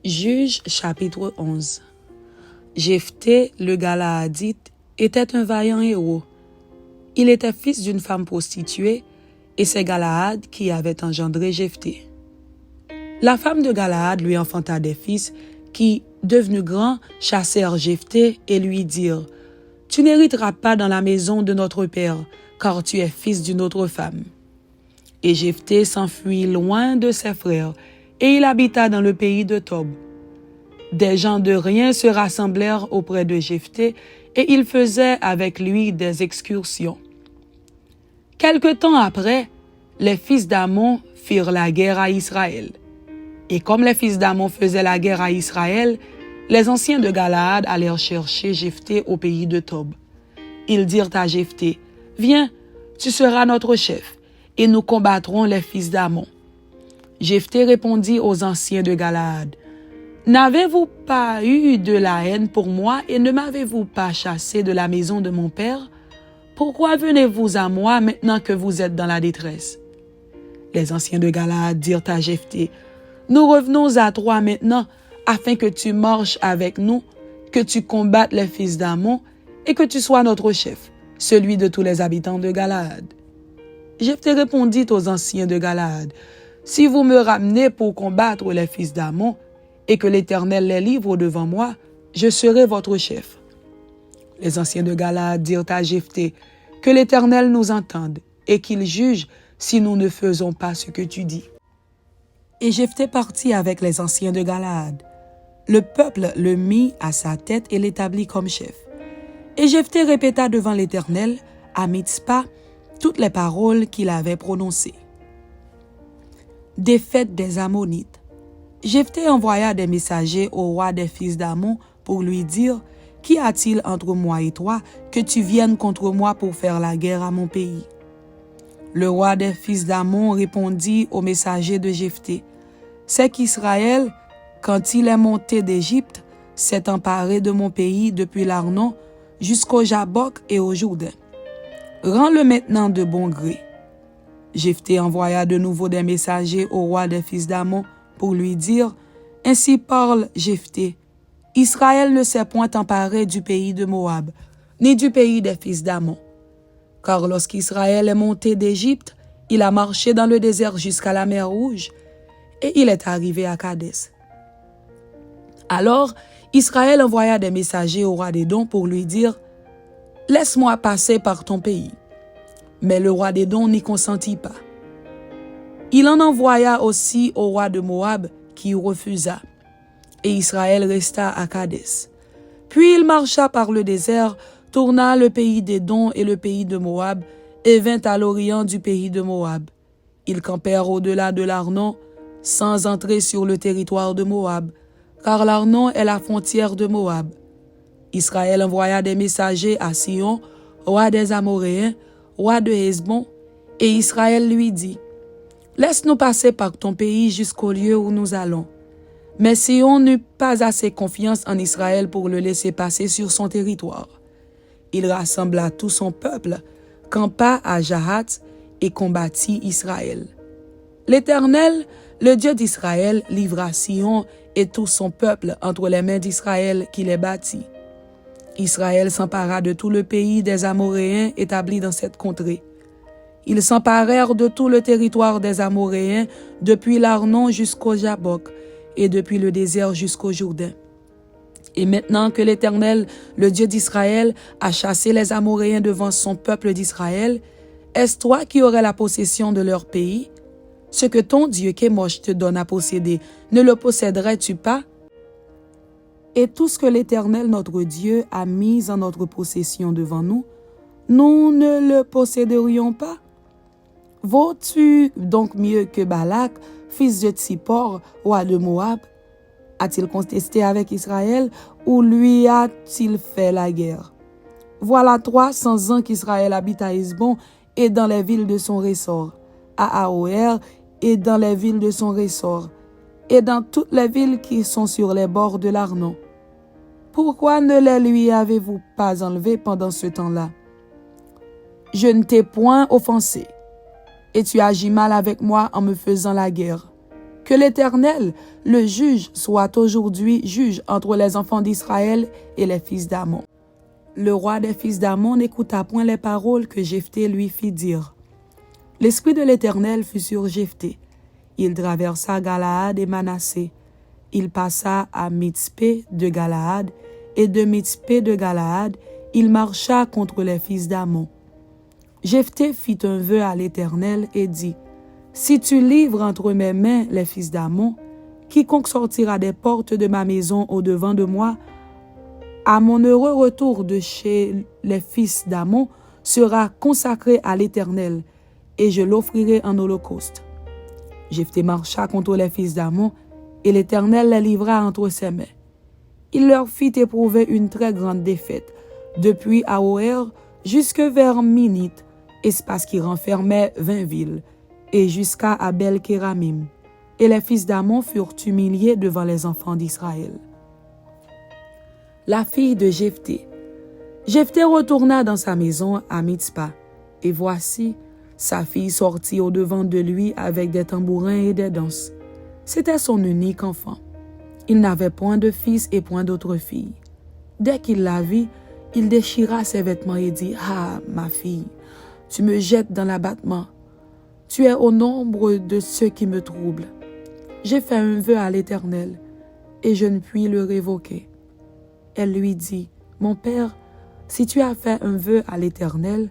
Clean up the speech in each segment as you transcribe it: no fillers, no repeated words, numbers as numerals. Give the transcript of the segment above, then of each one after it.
Juges chapitre 11. Jephthé, le Galaadite, était un vaillant héros. Il était fils d'une femme prostituée et c'est Galaad qui avait engendré Jephthé. La femme de Galaad lui enfanta des fils qui, devenus grands, chassèrent Jephthé et lui dirent « Tu n'hériteras pas dans la maison de notre père, car tu es fils d'une autre femme. » Et Jephthé s'enfuit loin de ses frères, et il habita dans le pays de Tob. Des gens de rien se rassemblèrent auprès de Jephthé, et ils faisaient avec lui des excursions. Quelque temps après, les fils d'Ammon firent la guerre à Israël. Et comme les fils d'Ammon faisaient la guerre à Israël, les anciens de Galaad allèrent chercher Jephthé au pays de Tob. Ils dirent à Jephthé, « Viens, tu seras notre chef, et nous combattrons les fils d'Ammon. » Jephthé répondit aux anciens de Galaad, « N'avez-vous pas eu de la haine pour moi et ne m'avez-vous pas chassé de la maison de mon père? Pourquoi venez-vous à moi maintenant que vous êtes dans la détresse? » Les anciens de Galaad dirent à Jephthé, « Nous revenons à toi maintenant, afin que tu marches avec nous, que tu combattes les fils d'Ammon et que tu sois notre chef, celui de tous les habitants de Galaad. » Jephthé répondit aux anciens de Galaad, « Si vous me ramenez pour combattre les fils d'Ammon et que l'Éternel les livre devant moi, je serai votre chef. » Les anciens de Galaad dirent à Jephthé, « Que l'Éternel nous entende et qu'il juge si nous ne faisons pas ce que tu dis. » Et Jephthé partit avec les anciens de Galaad. Le peuple le mit à sa tête et l'établit comme chef. Et Jephthé répéta devant l'Éternel, à Mitzpa, toutes les paroles qu'il avait prononcées. Défaite des Ammonites. Jephthé envoya des messagers au roi des fils d'Ammon pour lui dire, « Qu'y a-t-il entre moi et toi que tu viennes contre moi pour faire la guerre à mon pays? » Le roi des fils d'Ammon répondit aux messagers de Jephthé, « C'est qu'Israël, quand il est monté d'Égypte, s'est emparé de mon pays depuis l'Arnon jusqu'au Jabbok et au Jourdain. Rends-le maintenant de bon gré. » Jephthé envoya de nouveau des messagers au roi des fils d'Ammon pour lui dire, « Ainsi parle Jephthé, Israël ne s'est point emparé du pays de Moab, ni du pays des fils d'Ammon. Car lorsqu'Israël est monté d'Égypte, il a marché dans le désert jusqu'à la mer Rouge, et il est arrivé à Kadès. » Alors Israël envoya des messagers au roi d'Édom pour lui dire, « Laisse-moi passer par ton pays. » Mais le roi d'Édom n'y consentit pas. Il en envoya aussi au roi de Moab, qui refusa, et Israël resta à Kadès. Puis il marcha par le désert, tourna le pays d'Édom et le pays de Moab, et vint à l'orient du pays de Moab. Ils campèrent au-delà de l'Arnon, sans entrer sur le territoire de Moab, car l'Arnon est la frontière de Moab. Israël envoya des messagers à Sion, roi des Amoréens, roi de Hesbon, et Israël lui dit, « Laisse-nous passer par ton pays jusqu'au lieu où nous allons. » Mais Sion n'eut pas assez confiance en Israël pour le laisser passer sur son territoire. Il rassembla tout son peuple, campa à Jahath et combattit Israël. L'Éternel, le Dieu d'Israël, livra Sion et tout son peuple entre les mains d'Israël qui les battit. Israël s'empara de tout le pays des Amoréens établis dans cette contrée. Ils s'emparèrent de tout le territoire des Amoréens, depuis l'Arnon jusqu'au Jabbok, et depuis le désert jusqu'au Jourdain. Et maintenant que l'Éternel, le Dieu d'Israël, a chassé les Amoréens devant son peuple d'Israël, est-ce toi qui aurais la possession de leur pays? Ce que ton Dieu Kémosh te donne à posséder, ne le posséderais-tu pas? Et tout ce que l'Éternel notre Dieu a mis en notre possession devant nous, nous ne le posséderions pas? Vaux-tu donc mieux que Balak, fils de Tsippor, roi de Moab? A-t-il contesté avec Israël ou lui a-t-il fait la guerre? Voilà 300 ans qu'Israël habite à Hesbon et dans les villes de son ressort, à Aroër et dans les villes de son ressort, et dans toutes les villes qui sont sur les bords de l'Arnon. Pourquoi ne les lui avez-vous pas enlevés pendant ce temps-là? Je ne t'ai point offensé, et tu agis mal avec moi en me faisant la guerre. Que l'Éternel, le juge, soit aujourd'hui juge entre les enfants d'Israël et les fils d'Amon. » Le roi des fils d'Amon n'écouta point les paroles que Jephthé lui fit dire. L'esprit de l'Éternel fut sur Jephthé. Il traversa Galaad et Manassé. Il passa à Mitzpé de Galaad, et de Mitzpé de Galaad, il marcha contre les fils d'Amon. Jephthé fit un vœu à l'Éternel et dit, « Si tu livres entre mes mains les fils d'Amon, quiconque sortira des portes de ma maison au-devant de moi, à mon heureux retour de chez les fils d'Amon, sera consacré à l'Éternel, et je l'offrirai en holocauste. » Jephthé marcha contre les fils d'Amon, et l'Éternel les livra entre ses mains. Il leur fit éprouver une très grande défaite, depuis Aroër jusque vers Minite, espace qui renfermait 20 villes, et jusqu'à Abel-Kéramim. Et les fils d'Amon furent humiliés devant les enfants d'Israël. La fille de Jephthé. Jephthé retourna dans sa maison à Mitzpa, et voici, sa fille sortit au-devant de lui avec des tambourins et des danses. C'était son unique enfant. Il n'avait point de fils et point d'autre fille. Dès qu'il la vit, il déchira ses vêtements et dit, « Ah, ma fille, tu me jettes dans l'abattement. Tu es au nombre de ceux qui me troublent. J'ai fait un vœu à l'Éternel, et je ne puis le révoquer. » Elle lui dit, « Mon père, si tu as fait un vœu à l'Éternel,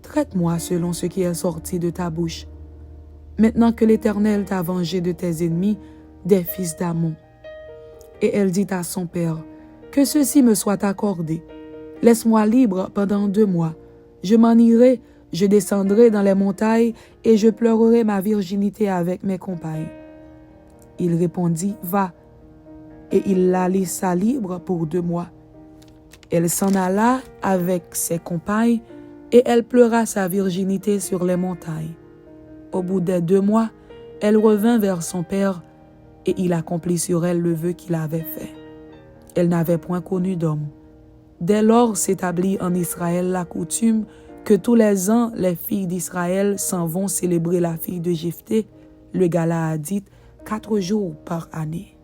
traite-moi selon ce qui est sorti de ta bouche. Maintenant que l'Éternel t'a vengé de tes ennemis, des fils d'Amon. » Et elle dit à son père, « Que ceci me soit accordé. Laisse-moi libre pendant 2 mois. Je m'en irai, je descendrai dans les montagnes et je pleurerai ma virginité avec mes compagnes. » Il répondit, « Va. » Et il la laissa libre pour 2 mois. Elle s'en alla avec ses compagnes et elle pleura sa virginité sur les montagnes. Au bout des 2 mois, elle revint vers son père et il accomplit sur elle le vœu qu'il avait fait. Elle n'avait point connu d'homme. Dès lors s'établit en Israël la coutume que tous les ans les filles d'Israël s'en vont célébrer la fille de Jephthé, le Galaadite, 4 jours par année.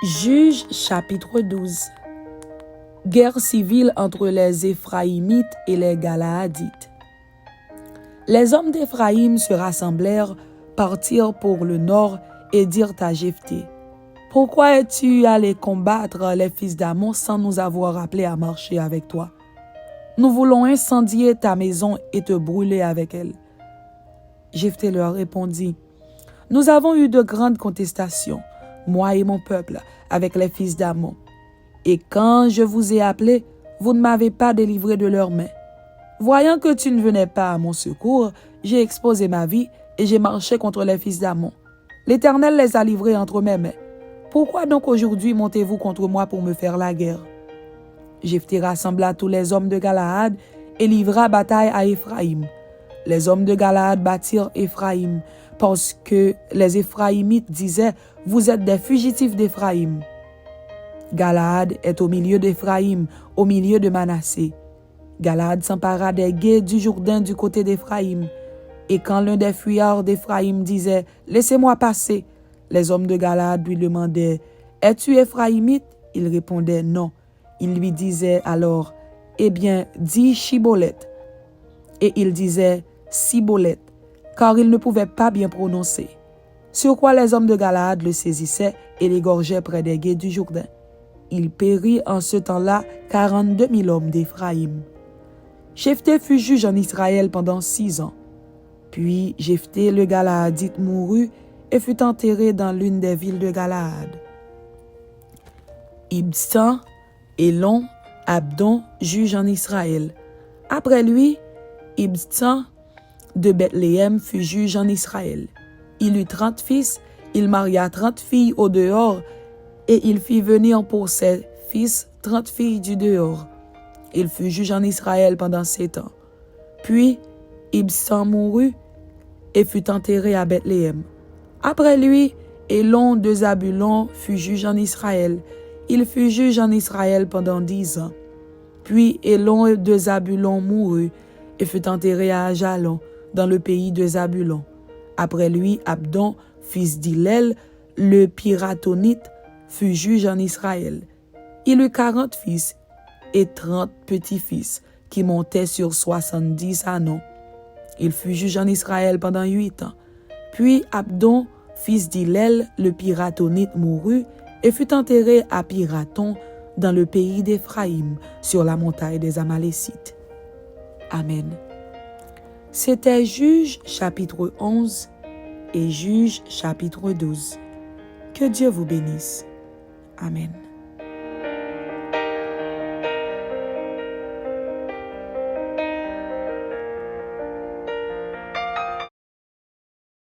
Juges chapitre 12. Guerre civile entre les Éphraïmites et les Galaadites. Les hommes d'Éphraïm se rassemblèrent, partirent pour le nord et dirent à Jephthé, « Pourquoi es-tu allé combattre les fils d'Amon sans nous avoir appelés à marcher avec toi? Nous voulons incendier ta maison et te brûler avec elle. » Jephthé leur répondit, « Nous avons eu de grandes contestations, moi et mon peuple, avec les fils d'Amon. Et quand je vous ai appelés, vous ne m'avez pas délivré de leurs mains. Voyant que tu ne venais pas à mon secours, j'ai exposé ma vie et j'ai marché contre les fils d'Amon. L'Éternel les a livrés entre mes mains. Pourquoi donc aujourd'hui montez-vous contre moi pour me faire la guerre? » Jephthé rassembla tous les hommes de Galaad et livra bataille à Éphraïm. Les hommes de Galaad battirent Éphraïm, parce que les Éphraïmites disaient, « Vous êtes des fugitifs d'Éphraïm. » Galaad est au milieu d'Éphraïm, au milieu de Manassé. Galaad s'empara des gués du Jourdain du côté d'Éphraïm. Et quand l'un des fuyards d'Éphraïm disait, « Laissez-moi passer », les hommes de Galaad lui demandaient, « Es-tu Éphraïmite » Il répondait, « Non. » Il lui disait alors, « Eh bien, dis Chiboleth. » Et il disait, « Siboleth », car il ne pouvait pas bien prononcer. Sur quoi les hommes de Galaad le saisissaient et l'égorgeaient près des gués du Jourdain. Il périt en ce temps-là 42 000 hommes d'Éphraïm. Jephthé fut juge en Israël pendant 6 ans. Puis Jephthé le Galaadite mourut et fut enterré dans l'une des villes de Galaad. Ibsan, Élon, Abdon, juge en Israël. Après lui, Ibsan de Bethléem fut juge en Israël. Il eut 30 fils, il maria 30 filles au dehors, et il fit venir pour ses fils 30 filles du dehors. Il fut juge en Israël pendant 7 ans. Puis Ibsan mourut et fut enterré à Bethléem. Après lui, Élon de Zabulon fut juge en Israël. Il fut juge en Israël pendant 10 ans. Puis Élon de Zabulon mourut et fut enterré à Ajalon, dans le pays de Zabulon. Après lui, Abdon, fils d'Hillel, le Piratonite, fut juge en Israël. Il eut 40 fils et 30 petits-fils, qui montaient sur 70 anneaux. Il fut juge en Israël pendant 8 ans. Puis Abdon, fils d'Hillel, le Piratonite, mourut et fut enterré à Piraton, dans le pays d'Éphraïm, sur la montagne des Amalécites. Amen. C'était Juges chapitre 11 et Juges chapitre 12. Que Dieu vous bénisse. Amen.